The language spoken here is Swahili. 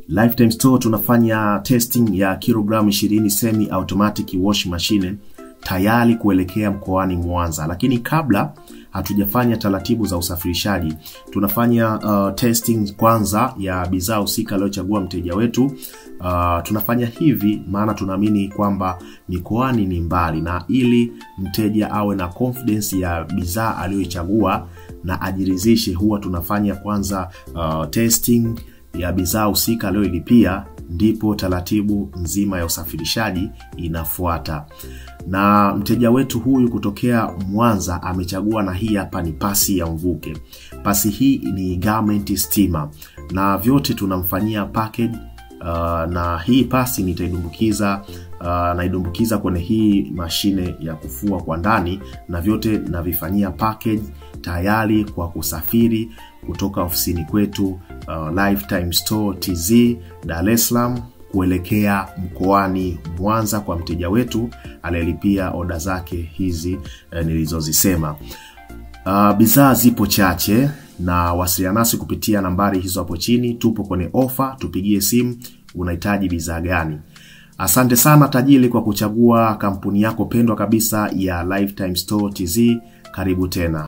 Lifetime Store tunafanya testing ya kilogramu 20 semi automatic wash machine tayari kuelekea mkoani Mwanza. Lakini kabla hatujafanya taratibu za usafirishaji, tunafanya testing kwanza ya bidhaa husika aliyochagua mteja wetu. Tunafanya hivi maana tunaamini kwamba mikoani ni mbali, na ili mteja awe na confidence ya bidhaa aliyochagua na ajiridhishe, huwa tunafanya kwanza testing ya bidhaa husika aliyolipia, ndipo taratibu nzima ya usafirishaji inafuata. Na mteja wetu huyu kutokea Mwanza amechagua, na hii hapa ni pasi ya mvuke. Pasi hii ni garment steamer na vyote tunamfanyia package. Na hii pasi naidumbukiza kwenye hii mashine ya kufua kwa ndani, na vyote navifanyia package tayari kwa kusafiri kutoka ofisini kwetu Lifetime Store TZ Dar es Salaam kuelekea mkoani Mwanza kwa mteja wetu aliyelipia oda zake hizi nilizozisema. Bidhaa zipo chache, na wasiliana nasi kupitia nambari hizo hapo chini. Tupo kwenye ofa, tupigie simu unahitaji bidhaa gani. Asante sana tajiri kwa kuchagua kampuni yako pendwa kabisa ya Lifetime Store TZ. Karibu tena.